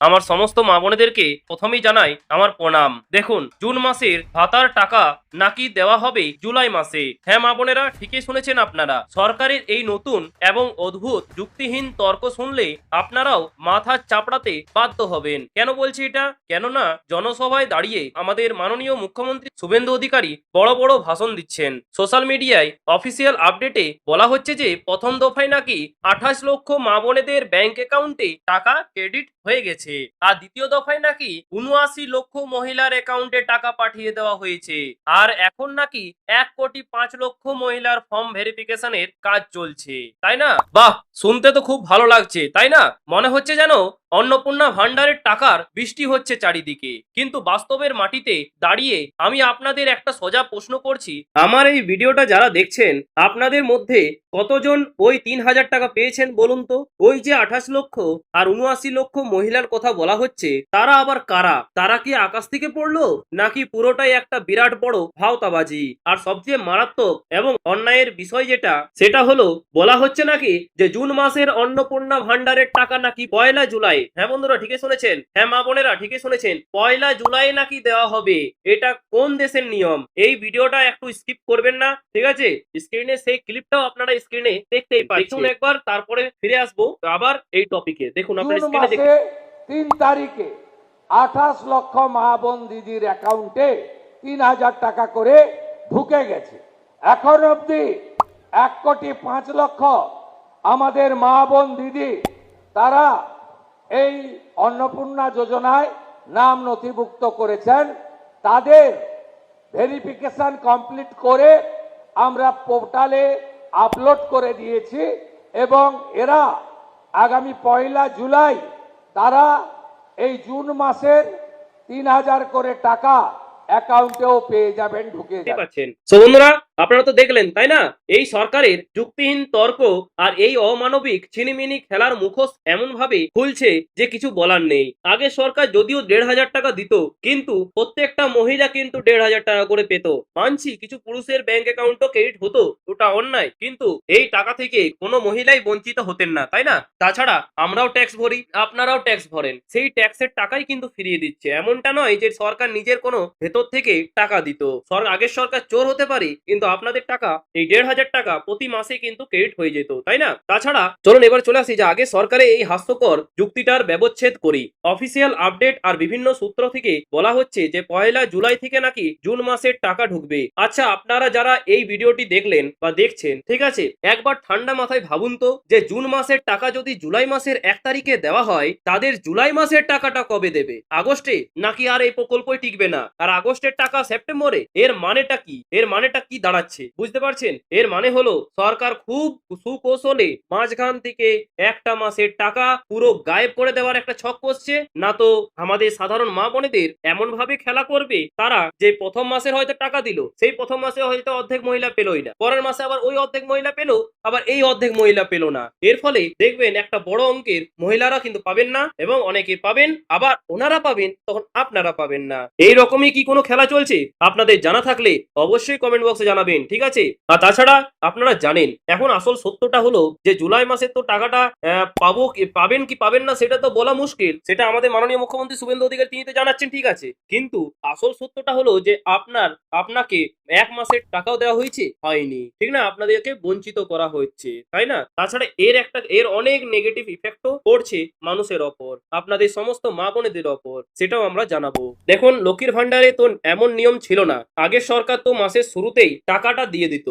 আমার সমস্ত মা বোনেদেরকে প্রথমেই জানাই আমার প্রণাম। দেখুন, জুন মাসের ভাতার টাকা নাকি দেওয়া হবে জুলাই মাসে। হ্যাঁ মা বোনেরা, ঠিকই শুনেছেন আপনারা। সরকারের এই নতুন এবং অদ্ভুত যুক্তিহীন তর্ক শুনলে আপনারাও মাথা চাপড়াতে বাধ্য হবেন। কেন বলছি এটা? কেননা জনসভায় দাঁড়িয়ে আমাদের মাননীয় মুখ্যমন্ত্রী শুভেন্দু অধিকারী বড় বড় ভাষণ দিচ্ছেন। সোশ্যাল মিডিয়ায় অফিসিয়াল আপডেটে বলা হচ্ছে যে প্রথম দফায় নাকি 28 লক্ষ মা বোনেদের ব্যাংক অ্যাকাউন্টে টাকা ক্রেডিট হয়ে গেছে, আর দ্বিতীয় দফায় নাকি 79 লক্ষ মহিলার অ্যাকাউন্টে টাকা পাঠিয়ে দেওয়া হয়েছে, আর এখন নাকি 1,05,00,000 মহিলার ফর্ম ভেরিফিকেশনের কাজ চলছে। তাই না? বাহ, শুনতে তো খুব ভালো লাগছে, তাই না? মনে হচ্ছে যেন অন্নপূর্ণা ভান্ডারের টাকার বৃষ্টি হচ্ছে চারিদিকে। কিন্তু বাস্তবের মাটিতে দাঁড়িয়ে আমি আপনাদের একটা সোজা প্রশ্ন করছি, আমার এই ভিডিওটা যারা দেখছেন আপনাদের মধ্যে কতজন ওই 3,000 টাকা পেয়েছেন বলুন তো? ওই যে 28 লক্ষ আর 79 লক্ষ মহিলার কথা বলা হচ্ছে, তারা আবার কারা? তারা কি আকাশ থেকে পড়লো, নাকি পুরোটাই একটা বিরাট বড় ভাওতাবাজি? আর সবচেয়ে মারাত্মক এবং অন্যায়ের বিষয় যেটা, সেটা হলো বলা হচ্ছে নাকি যে জুন মাসের অন্নপূর্ণা ভান্ডারের টাকা নাকি 1 জুলাই, হ্যাঁ বন্ধুরা ঠিকই শুনেছেন, হ্যাঁ মা বোনেরা ঠিকই শুনেছেন, 1 জুলাই নাকি দেওয়া হবে। এটা কোন দেশের নিয়ম? এই ভিডিওটা একটু স্কিপ করবেন না, ঠিক আছে? স্ক্রিনে সেই ক্লিপটাও আপনারা স্ক্রিনে দেখতেই পাচ্ছেন একবার, তারপরে ফিরে আসবো আবার এই টপিকে। দেখুন আপনার জুন স্ক্রিনে মাসে 3 তারিখে 28 লক্ষ মা বোন দিদির অ্যাকাউন্টে 3,000 টাকা করে ঢুকে গেছে। এখন অবধি 1,05,00,000 আমাদের মা বোন দিদি তারা এই অন্নপূর্ণা যোজনায় নাম নথিভুক্ত করেছেন। তাদের ভেরিফিকেশন কমপ্লিট করে আমরা পোর্টালে আপলোড করে দিয়েছি এবং এরা আগামী 1 জুলাই তারা এই জুন মাসের 3,000 করে টাকা অ্যাকাউন্টেও পেয়ে যাবেন, ঢুকে যাবে। পাচ্ছেন। সো বন্ধুরা, আপনারা তো দেখলেন তাই না? এই সরকারের যুক্তিহীন তর্ক আর এই অমানবিক ছিনিমিনি খেলার মুখোশ এমন ভাবে খুলছে যে কিছু বলার নেই। আগে সরকার যদিও 1,500 টাকা দিত, কিন্তু প্রত্যেকটা মহিলা কিন্তু 1,500 টাকা করে পেত। মানছি কিছু পুরুষের ব্যাংক অ্যাকাউন্টও ক্রেডিট হতো, ওটা অন্যায়, কিন্তু এই টাকা থেকে কোনো মহিলাই বঞ্চিত হতেন না, তাই না? তাছাড়া আমরাও ট্যাক্স ভরি, আপনারাও ট্যাক্স ভরেন, সেই ট্যাক্সের টাকাই কিন্তু ফিরিয়ে দিচ্ছে। এমনটা নয় যে সরকার নিজের কোনো ভেতর থেকে টাকা দিত। আগের সরকার চোর হতে পারে, কিন্তু আপনাদের টাকা এই 1,500 টাকা প্রতি মাসে কিন্তু ক্রেডিট হয়ে যেত, তাই না? তাছাড়া চলুন এবার চলে আসি যে আগে সরকারে এই হাস্যকর যুক্তিটার ব্যবচ্ছেদ করি। অফিসিয়াল আপডেট আর বিভিন্ন সূত্র থেকে বলা হচ্ছে যে 1 জুলাই থেকে নাকি জুন মাসের টাকা ঢুকবে। আচ্ছা, আপনারা যারা এই ভিডিওটি দেখলেন বা দেখছেন, ঠিক আছে, একবার ঠান্ডা মাথায় ভাবুন তো যে জুন মাসের টাকা যদি জুলাই মাসের 1 তারিখে দেওয়া হয়, তাদের জুলাই মাসের টাকাটা কবে দেবে? আগস্টে? নাকি আর এই প্রকল্পই টিকবে না, আর আগস্টের টাকা সেপ্টেম্বরে? এর মানেটা কি? এর মানেটা কি দাঁড়াচ্ছে বুঝতে পারছেন? এর মানে হলো সরকার খুব সুকৌশলে মাঝখান থেকে একটা মাসের টাকা পুরো গায়েব করে দেওয়ার একটা ছক কষছে। না তো আমাদের সাধারণ মা বোনেদের এমন ভাবে খেলা করবে, তারা যে প্রথম মাসের হয়তো টাকা দিল, সেই প্রথম মাসে হয়তো অর্ধেক মহিলা পেলই না, পরের মাসে আবার ওই অর্ধেক মহিলা পেলো, আবার এই অর্ধেক মহিলা পেলো না। এর ফলে দেখবেন একটা বড় অঙ্কের মহিলারা কিন্তু পাবেন না, এবং অনেকে পাবেন, আবার ওনারা পাবেন তখন আপনারা পাবেন না। এই রকমই কি কোনো খেলা চলছে? আপনাদের জানা থাকলে অবশ্যই কমেন্ট বক্সে জানাবেন, ঠিক আছে? আর তাছাড়া আপনারা জানেন এখন আসল সত্যটা হলো যে জুলাই মাসে তো টাকাটা পাবেন কি পাবেন না সেটা তো বলা মুশকিল, সেটা আমাদের মাননীয় মুখ্যমন্ত্রী শুভেন্দু অধিকারী তিনি তো জানাচ্ছেন, ঠিক আছে, কিন্তু আসল সত্যটা হলো যে আপনাকে 1 মাসের টাকাও দেওয়া হয়নি, ঠিক না? আপনাদেরকে বঞ্চিত করা হচ্ছে, তাই না? তাছাড়া এর অনেক নেগেটিভ ইফেক্টও পড়ছে মানুষের ওপর, আপনাদের সমস্ত মা বোনেদের ওপর, সেটাও আমরা জানাবো। দেখুন, লক্ষ্মীর ভান্ডারে তো এমন নিয়ম ছিল না। আগের সরকার তো মাসের শুরুতেই টাকাটা দিয়ে দিত,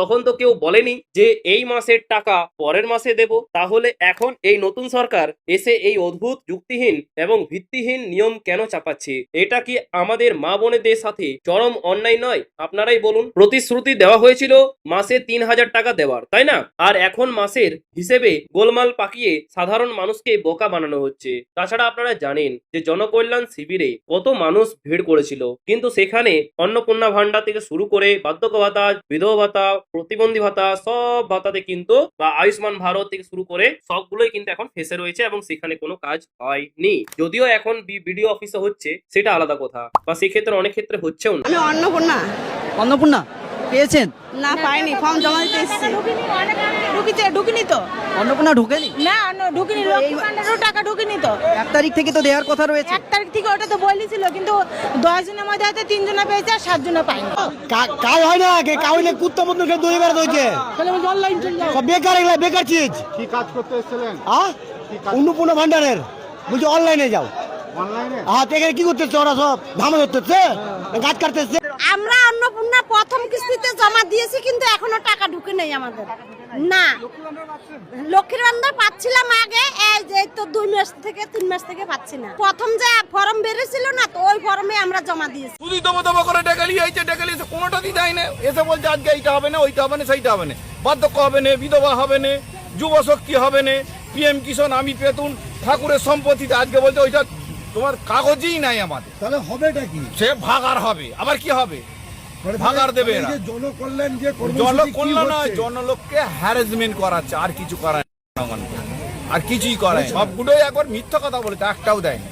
তখন তো কেউ বলেনি যে এই মাসের টাকা পরের মাসে দেব। তাহলে এখন এই নতুন সরকার এসে এই অদ্ভুত যুক্তিহীন এবং ভিত্তিহীন নিয়ম কেন চাপাচ্ছে? এটা কি আমাদের মা বোনেদের সাথে চরম অন্যায় নয়? আপনারাই বলুন। প্রতিশ্রুতি দেওয়া হয়েছিল মাসে 3,000 টাকা দেওয়ার, তাই না? আর এখন মাসের হিসেবে গোলমাল পাকিয়ে সাধারণ মানুষকে বোকা বানানো হচ্ছে। তাছাড়া আপনারা জানেন যে জনকল্যাণ শিবিরে কত মানুষ ভিড় করেছিল, কিন্তু সেখানে অন্নপূর্ণা ভান্ডার থেকে শুরু করে বার্ধক্য ভাতা, বিধবা ভাতা, প্রতিবন্ধী ভাতা, সব ভাতাতে কিন্তু, বা আয়ুষ্মান ভারত থেকে শুরু করে সবগুলোই কিন্তু এখন ফেসে রয়েছে, এবং সেখানে কোনো কাজ হয়নি। যদিও এখন বিডিও অফিসে হচ্ছে, সেটা আলাদা কথা, বা সেক্ষেত্রে অনেক ক্ষেত্রে হচ্ছেও না। আমি অন্নপূর্ণা। অন্নপূর্ণা পেয়েছেন? না পাইনি, ফর্ম জমা দিতে এসেছি। ঢুকিনি তো। অন্নপূর্ণা ঢুকেনি? না ঢুকিনি, লক্ষ্মী ভান্ডারেরও টাকা ঢুকিনি তো। 1 তারিখ থেকে তো দেওয়ার কথা রয়েছে। 1 তারিখ থেকে ওটা তো বলেছিল, কিন্তু 10 জনের মধ্যে হয়তো 3 জনে পেয়েছে আর 7 জনে পাইনি। কাজ হয় না, কাউলে কুত্তা মতন খেয়ে দড়ি বেড়াতে হয়েছে। সব বেকার, এগুলা বেকার চিজ। কি কাজ করতে এসেছিলেন? অন্নপূর্ণা ভান্ডারের বলছি অনলাইনে যাও। অনলাইনে? হ্যাঁ, এখানে কি করতেছে ওরা? সব ধামা ধরতেছে, গাছ কাটতেছে। আমরা অন্নপূর্ণা প্রথম কিস্তিতে জমা দিয়েছি, কিন্তু এখনো টাকা ঢুকে নেই আমাদের। না, লক্ষ্মীর ভান্ডার পাচ্ছিলাম আগে, এই যে তো 2 মাস থেকে 3 মাস থেকে পাচ্ছি না। প্রথম যে ফর্ম বেরিয়েছিল না, তো ওই ফর্মে আমরা জমা দিয়েছি। শুধুই দমা করে ডেকালি হয়েছে, ডেকালি এসে কোনোটা দিয়ে দেয় না। এসে বলছে আজকে এইটা হবে না, ওইটা হবে না, সেইটা হবে না, বার্ধক্য হবে না, বিধবা হবে না, যুব শক্তি হবে না, পিএম কিষাণ, আমি পেতুন, ঠাকুরের সম্পত্তিতে। আজকে বলছে ওইটা তোমার কাগজই নাই আমাদের। তাহলে হবেটা কি? সে ভাগার হবে, আবার কি হবে? ভাগার দেবে এরা। জনকল্যাণ যে জনকল্যাণ নয়, জনলোককে হ্যারাসমেন্ট করাচ্ছে, আর কিছু করায় না, আর কিছুই করায়। সবগুলোই একবার মিথ্যা কথা বলেছে, একটাও দেয় না।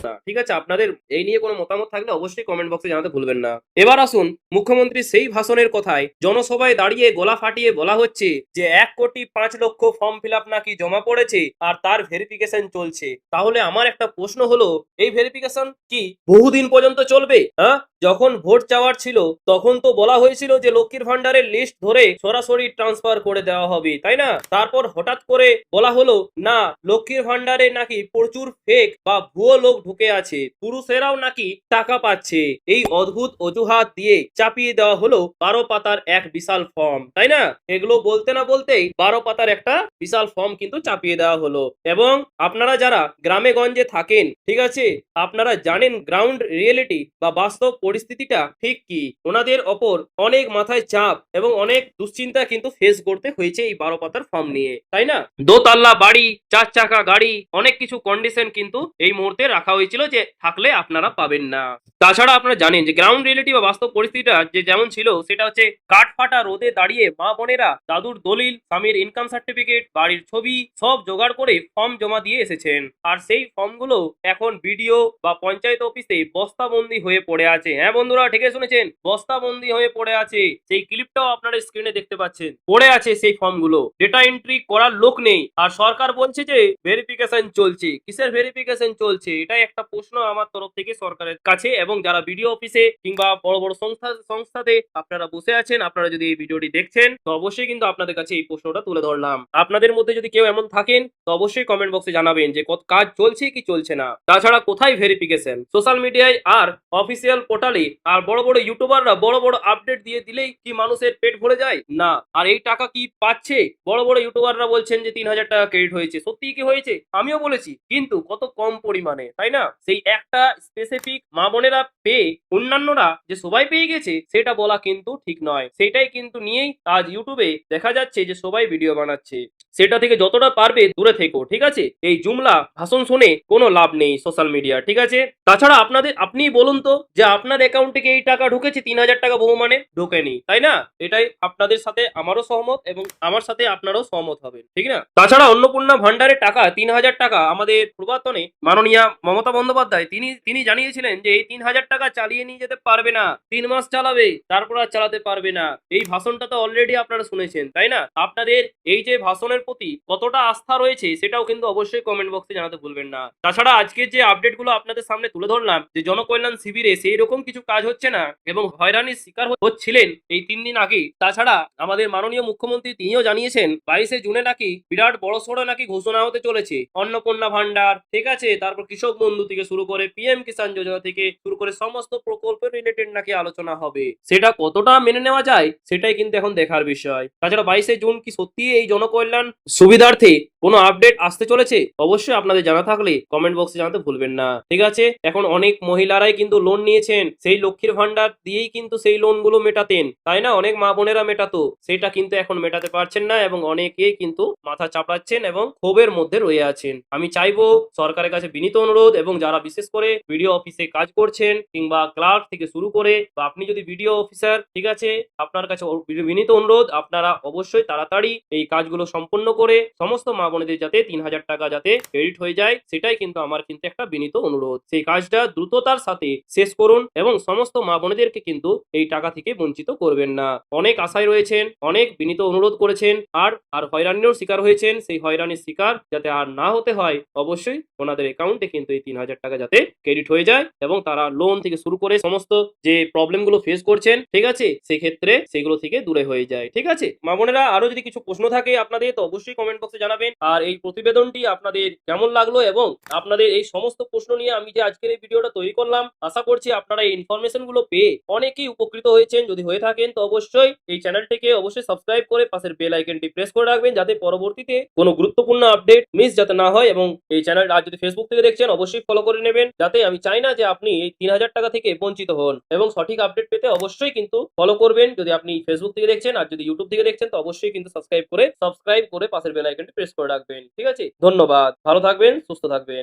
না, ঠিক আছে, আপনাদের এই নিয়ে কোনো মতামত থাকলে অবশ্যই কমেন্ট বক্সে জানাতে ভুলবেন না। এবার আসুন মুখ্যমন্ত্রীর সেই ভাষণের কথায়। জনসভায় দাঁড়িয়ে গলা ফাটিয়ে বলা হচ্ছে যে 1,05,00,000 ফর্ম ফিল আপ নাকি জমা পড়েছে আর তার ভেরিফিকেশন চলছে। তাহলে আমার একটা প্রশ্ন হলো, এই ভেরিফিকেশন কি বহুদিন পর্যন্ত চলবে? হ্যাঁ, যখন ভোট চাওয়ার ছিল তখন তো বলা হয়েছিল যে লক্ষ্মীর ভান্ডারের লিস্ট ধরে সরাসরি ট্রান্সফার করে দেওয়া হবে, তাই না? তারপর হঠাৎ করে বলা হলো না, লক্ষ্মীর ভান্ডারে নাকি প্রচুর ফেক বা ভুয়ো লোক ঢুকে আছে, পুরুষেরাও নাকি টাকা পাচ্ছে। এই অদ্ভুত অজুহাত দিয়ে চাপিয়ে দেওয়া হলো 12 পাতার এক বিশাল ফর্ম, তাই না? এগুলো বলতে না বলতেই 12 পাতার একটা বিশাল ফর্ম কিন্তু চাপিয়ে দেওয়া হলো। এবং আপনারা যারা গ্রামে গঞ্জে থাকেন, ঠিক আছে, আপনারা জানেন গ্রাউন্ড রিয়েলিটি বা বাস্তব পরিস্থিতিটা ঠিক কি। ওনাদের ওপর অনেক মাথায় চাপ এবং অনেক দুশ্চিন্তা কিন্তু ফেস করতে হয়েছে এই 12 পাতার ফর্ম নিয়ে, তাই না? দোতলা বাড়ি, 4 চাকা গাড়ি, অনেক কিছু কন্ডিশন কিন্তু এই মুহূর্তে রাখা হয়েছিল যে থাকলে আপনারা পাবেন না। তাছাড়া আপনারা জানেন যে গ্রাউন্ড রিয়েলিটি বা বাস্তব পরিস্থিতিটা যে যেমন ছিল, সেটা হচ্ছে কাঠ ফাটা রোদে দাঁড়িয়ে মা বোনেরা দাদুর দলিল, স্বামীর ইনকাম সার্টিফিকেট, বাড়ির ছবি সব জোগাড় করে ফর্ম জমা দিয়ে এসেছেন। আর সেই ফর্মগুলো এখন বিডিও বা পঞ্চায়েত অফিসে বস্তাবন্দি হয়ে পড়ে আছে। হ্যাঁ বন্ধুরা, ঠিকই শুনেছেন, বস্তাবন্দি হয়ে পড়ে আছে। সেই ক্লিপটাও আপনারা স্ক্রিনে দেখতে পাচ্ছেন। পড়ে আছে সেই ফর্মগুলো, ডেটা এন্ট্রি করার লোক নেই। আর সরকার বলছে যে ভেরিফিকেশন চলছে। কিসের ভেরিফিকেশন চলছে? এটাই একটা প্রশ্ন আমার তরফ থেকে সরকারের কাছে। এবং যারা বিডিও অফিসে কিংবা বড় বড় সংস্থাতে আপনারা বসে আছেন, আপনারা যদি এই ভিডিওটি দেখছেন, তো অবশ্যই কিন্তু আপনাদের কাছে এই প্রশ্নটা তুলে ধরলাম। আপনাদের মধ্যে যদি কেউ এমন থাকেন তো অবশ্যই কমেন্ট বক্সে জানাবেন যে কাজ চলছে কি চলছে না। তাছাড়া কোথায় ভেরিফিকেশন? সোশ্যাল মিডিয়ায় আর অফিসিয়াল পোর্টালে আর বড় বড় ইউটিউবাররা বড় বড় আপডেট দিয়ে দিলেই কি মানুষের পেট ভরে যায়? না। আর এই টাকা কি পাচ্ছে? বড় বড় ইউটিউবাররা বলছেন যে 3,000 টাকা ক্রেডিট হয়েছে। সত্যি কি হয়েছে? আমিও বলেছি, কিন্তু কত কম পরিমাণে, তাই না? সেই একটা স্পেসিফিক মা বোনেরা পেয়ে অন্যান্যরা যে সবাই পেয়ে গেছে সেটা বলা কিন্তু ঠিক নয়। সেটাই কিন্তু নিয়েই আজ ইউটিউবে দেখা যাচ্ছে যে সবাই ভিডিও বানাচ্ছে। সেটা থেকে যতটা পারবে দূরে থেকো, ঠিক আছে? এই জুমলা ভাষণ শুনে কোনো লাভ নেই সোশ্যাল মিডিয়া, ঠিক আছে? তাছাড়া আপনি বলুন তো যে আপনার অ্যাকাউন্ট থেকে এই টাকা ঢুকেছে, 3,000 টাকা বহু মানে ঢোকেনি, তাই না? এটাই আপনাদের সাথে আমারও সহমত এবং আমার সাথে আপনারাও সহমত হবেন, ঠিক না? তাছাড়া অন্নপূর্ণা ভান্ডারের টাকা 3,000 টাকা আমাদের পূর্বাতনে মাননীয়া মমতা বন্দ্যোপাধ্যায় তিনি জানিয়েছিলেন যে এই 3,000 টাকা চালিয়ে নিয়ে যেতে পারবে না, 3 মাস চালাবে, তারপর আর চালাতে পারবে না। এই ভাষণটা তো অলরেডি আপনারা শুনেছেন, তাই না? আপনাদের এই যে ভাষণের প্রতি কতটা আস্থা রয়েছে সেটাও কিন্তু অবশ্যই কমেন্ট বক্সে জানাতে ভুলবেন না। তাছাড়া আজকে যে আপডেটগুলো আপনাদের সামনে তুলে ধরলাম যে জনকল্যাণ শিবিরে সেই রকম কিছু কাজ হচ্ছে না এবং হয়রানির শিকার হচ্ছিলেন এই 3 দিন আগে। তাছাড়া আমাদের মাননীয় মুখ্যমন্ত্রী তিনিও জানিয়েছেন 22শে জুনে নাকি বিরাট বড়সড় নাকি ঘোষণা হতে চলেছে। অন্নপূর্ণা ভান্ডার, ঠিক আছে, তারপর কৃষক বন্ধু থেকে শুরু করে পিএম কিষাণ যোজনা থেকে শুরু করে সমস্ত প্রকল্পের রিলেটেড নাকি আলোচনা হবে। সেটা কতটা মেনে নেওয়া যায় সেটাই কিন্তু এখন দেখার বিষয়। তাছাড়া 22শে জুন কি সত্যি এই জনকল্যাণ সুবিধার্থে কোনো আপডেট আসতে চলেছে? অবশ্যই আপনাদের জানা থাকলে কমেন্ট বক্সে জানাতে ভুলবেন না, ঠিক আছে? এখন অনেক মহিলারাই কিন্তু লোন নিয়েছেন, সেই লক্ষ্মীর ভান্ডার দিয়েই কিন্তু সেই লোনগুলো মেটাতেন, তাই না? অনেক মা বোনেরা মেটাতো, সেটা কিন্তু এখন মেটাতে পারছেন না এবং অনেকেই কিন্তু মাথা চাপড়াচ্ছেন এবং ক্ষোভের মধ্যে রয়ে আছেন। আমি চাইবো সরকারের কাছে বিনীত অনুরোধ, এবং যারা বিশেষ করে ভিডিও অফিসে কাজ করছেন কিংবা ক্লার্ক থেকে শুরু করে, বা আপনি যদি ভিডিও অফিসার, ঠিক আছে, আপনার কাছে বিনীত অনুরোধ, আপনারা অবশ্যই তাড়াতাড়ি এই কাজগুলো সম্পন্ন করে সমস্ত মা বোনেদের যাতে 3,000 টাকা যাতে ক্রেডিট হয়ে যায়, সেটাই কিন্তু আমার কিন্তু একটা বিনীত অনুরোধ। সেই কাজটা দ্রুততার সাথে শেষ করুন এবং সমস্ত মা বোনেদেরকে কিন্তু এই টাকা থেকে বঞ্চিত করবেন না। অনেক আশায় রয়েছেন, অনেক বিনীত অনুরোধ করেছেন, আর হয়রানিরও শিকার হয়েছেন। সেই হয়রানির শিকার যাতে আর না হতে হয়, অবশ্যই ওনাদের অ্যাকাউন্টে কিন্তু এই 3000 টাকা যাতে ক্রেডিট হয়ে যায় এবং তারা লোন থেকে শুরু করে সমস্ত যে প্রবলেমগুলো ফেস করছেন, ঠিক আছে, সেক্ষেত্রে সেগুলো থেকে দূরে হয়ে যায়। ঠিক আছে মা বোনেরা, আরো যদি কিছু প্রশ্ন থাকে আপনাদের তো অবশ্যই কমেন্ট বক্সে জানাবেন। আর এই প্রতিবেদনটি আপনাদের কেমন লাগলো এবং আপনাদের এই সমস্ত প্রশ্ন নিয়ে আমি যে আজকের এই ভিডিওটা তৈরি করলাম, আশা করছি আপনারা এই ইনফরমেশন গুলো পেয়ে অনেকেই উপকৃত হয়েছেন। যদি হয়ে থাকেন তো অবশ্যই এই চ্যানেলটিকে অবশ্যই সাবস্ক্রাইব করে পাশের বেল আইকনটি প্রেস করে রাখবেন, যাতে পরবর্তীতে কোনো গুরুত্বপূর্ণ আপডেট মিস যাতে না হয়। এবং এই চ্যানেল আর যদি ফেসবুক থেকে দেখছেন অবশ্যই ফলো করে নেবেন, যাতে আমি চাই না যে আপনি এই 3000 টাকা থেকে বঞ্চিত হন। এবং সঠিক আপডেট পেতে অবশ্যই কিন্তু ফলো করবেন যদি আপনি ফেসবুক থেকে দেখছেন, আর যদি ইউটিউব থেকে দেখছেন তো অবশ্যই কিন্তু সাবস্ক্রাইব করে পাশের বেল আইকনটি প্রেস করে রাখবেন। ঠিক আছে, ধন্যবাদ, ভালো থাকবেন, সুস্থ থাকবেন।